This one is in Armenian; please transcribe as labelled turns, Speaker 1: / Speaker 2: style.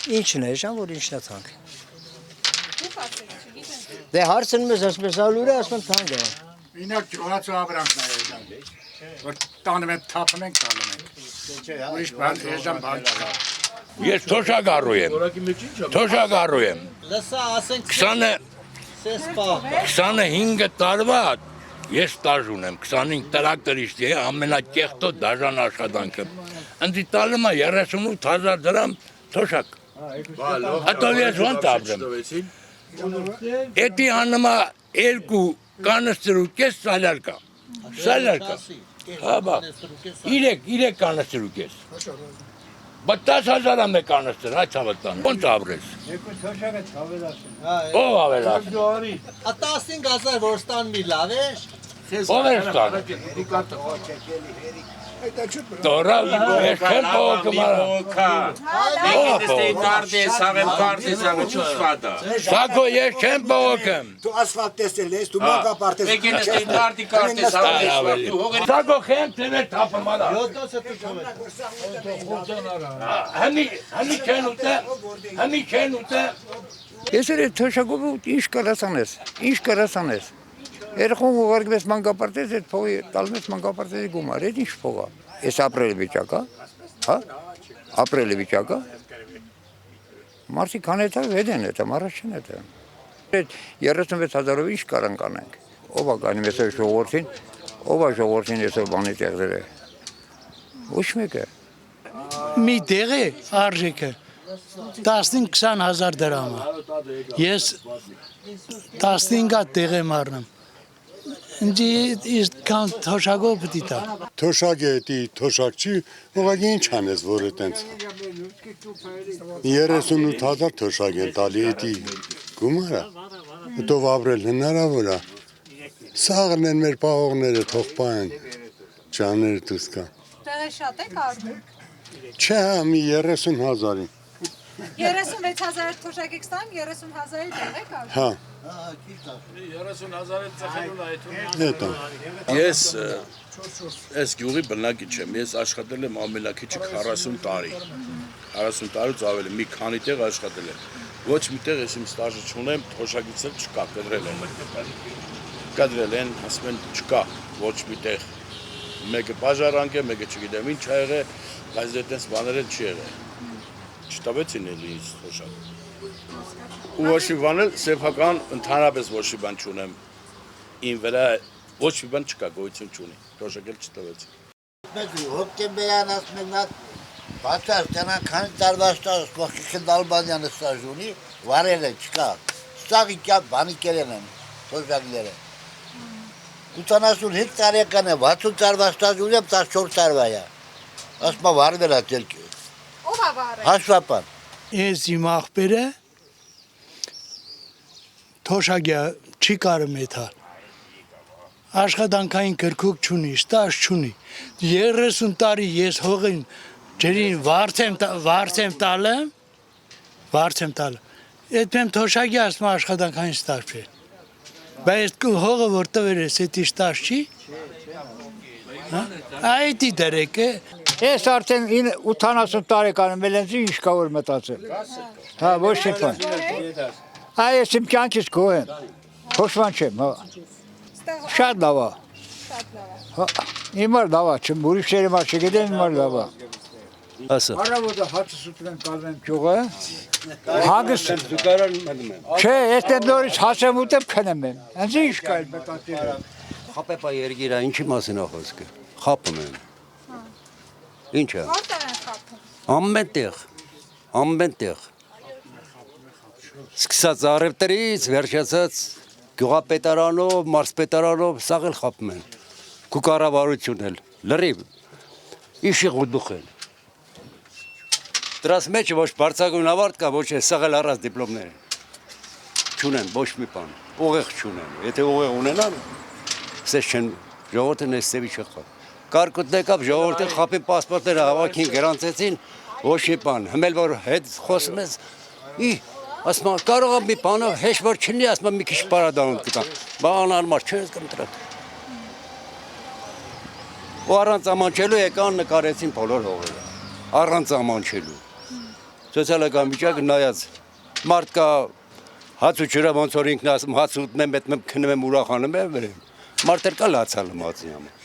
Speaker 1: Ինչն է, ժամ, որ ինչն է թանկ։ Դե հարցնում ես ասպես ալուրը, ասում թանկ է։
Speaker 2: Ինակ ջոհացու ապրանքն է եժան, որ տանում են թափում ենք տալում ենք։ Ուրիշ բան եժան բան չկա։
Speaker 3: Ես թոշակառու եմ, թոշակառու եմ,
Speaker 4: Լսա, ասենք
Speaker 3: 25 տարվա ես ստաժ ունեմ, 25 տրակտորիստ է, ամենակեղտոտ դաժան աշխատանքը, ընձի տալում է 38,000 դրամ թոշակ, հատով ես ոնց ապրեմ, էտի հանում է երկու կանստր ու կես սալյարկա, հա բա, 3 կանստր ու կես, բա 10,000 է մեկ կանստր, այ ցավտան, ոնց ապրես, ով ավելաս,
Speaker 4: 15,000 որ ստան մի լավ է,
Speaker 3: ով է ստան, Դորա ես չեմ փողոքում Սակո ես չեմ փողոքում
Speaker 5: Դու ասֆալտ տեսել ես, դու մանկապարտ ես
Speaker 3: Սակո խեմ տեներ թափում արա Հմի չեն ուտը
Speaker 6: Ես էր թոշակով ինչ կարաս անես Երխուն ուղարկվես մանկապարտեզ, այդ փողի տալում ես մանկապարտեզի գումար, այդ ինչ փող է, ես ապրելի վիճակ է, հա, ապրելի վիճակ է, մարդիկ հանետար վեդ են հետը, մարաշ չեն հետը, այդ 36,000-ով ինչ կարանք անենք, ով է կանում ես ժողորդին, ով է ժողորդին ես բանի տեղեր է, ոչ մեկ է։
Speaker 7: Մի տեղ է արժեքը 15-20,000 դրամ է, ես 15 տեղ եմ առնում, Ինձ կան թոշակով պտի տա։
Speaker 8: Թոշակ է էտի, թոշակ չի, ուղղակի ինչ անես, որ է տենց։ 38,000 թոշակ են տալի էտի գումարա, հետով ապրել հնարավոր է։ Սաղն են մեր պահողները, թող պահեն, ճաները դուս կան։
Speaker 9: Տեղը շատ եք արդում։
Speaker 8: Չէ, մի 30,000-ին։
Speaker 9: 36,000 թոշակ եք ստանում, 30,000-ի տեղ եք արդում։
Speaker 8: Հա։
Speaker 10: 30,000-ը ծխելուն այդ
Speaker 8: Հետո։
Speaker 10: Ես այս գյուղի բնակիչ եմ, ես աշխատել եմ ամենաքիչը 40 տարի, 40 տարուց ավելի, մի քանի տեղ աշխատել եմ, ոչ մի տեղ ես իմ ստաժը չունեմ, թոշակից էլ չկա, կադրել են, ասում են չկա, ոչ մի տեղ, մեկը բաժարանք է, մեկը չգիտեմ ինչ ա եղել, բայց դե տենց բաներ էլ չի եղել, չտավեցին էլի ինձ թոշակ։ Ու ոչ մի բան էլ սեփական ընդհանրապես ոչ մի բան չունեմ, իմ վրա ոչ մի բան չկա, գոյություն չունի, թոշակ էլ չտվեցին։
Speaker 4: Հոկտեմբերյան ասում եմ նա բացար տնան քանի տարվա ստաժ, ողջի Դալբանյանը ստաժ ունի, վարել է, չկա։ Ստաղի կապ բանի կերեն են, թոշակները։ 85 տարեկան է, 60 տարվա ստաժ ունի, 14 տարվա է։ Ասում վարվել է դելքի։
Speaker 9: Ով է վարել։
Speaker 4: Հաշվապան։
Speaker 7: Ես իմ աղբերը թոշակյա չի կարում եթալ, աշխատանքային կրկուկ չունի, ստաժ չունի, 30 տարի ես հողին ջրին վարձեմ տալը, այդ պեմ թոշակյա ասում աշխատանքային ստաժ չէ, բայց հողը որ տվեր ես, էտի ստաժ չի, այդի դրեք է,
Speaker 6: Ես արդեն 80 տարեկան եմ, էլ ինչ կա որ մտածել, հա, ոչ մի բան, այս իմ կյանքից գոհ եմ, հոշման չեմ, շատ լավ է, իմար լավ է, չեմ ուրիշների մար չգետեն, իմար լավ է, Արավոտը հացս ուտում եմ կալում եմ ճուղը, հագս, չէ, ես դեմ նորից հաց եմ ուտեմ քնեմ եմ, հենց ինչ կա էլ մտածել եմ,
Speaker 11: Խապեպա երգիրա ինչի մասին է խոսքը, խապում են, ինչ է,
Speaker 9: Որտեղ են խափում։
Speaker 11: ամեն տեղ, սկսած առևտրից, վերջացած գյուղապետարանով, մարզպետարանով, սաղ էլ խապում են, կուկառավարություն էլ, լրիվ, իշի ղուդուխ են, դրաս մեջ ոչ բարձագույն ավարդ կա, ոչ է սաղ էլ առած դիպլոմներ են, չունեն, ոչ մի բան, ուղեղ չունեն, եթե ուղեղ ունենան, սես չեն, ժողորդը նեստևի չխապ, կարկուտ նեկապ ժողորդը խապին պասպորտները հավաքին գրանցեցին, ոչ մի բան, հմել որ հետ խոսում ես, ասում կարող է մի բանով հեշ որ չլինի, ասում մի քիչ պարադանոտ կտան, բան անմար չես կմտրատ։ Ու առանց ամանչելու եկան նկարեցին բոլոր հողերը, առանց ամանչելու։ Սոցիալական վիճակը նայած մարդ կա հաց ու ջրը ոնց որ ինքն ասում հաց ուտում եմ, քնում եմ ուրախանում եմ, մարդեր կա լացալը մածի համար։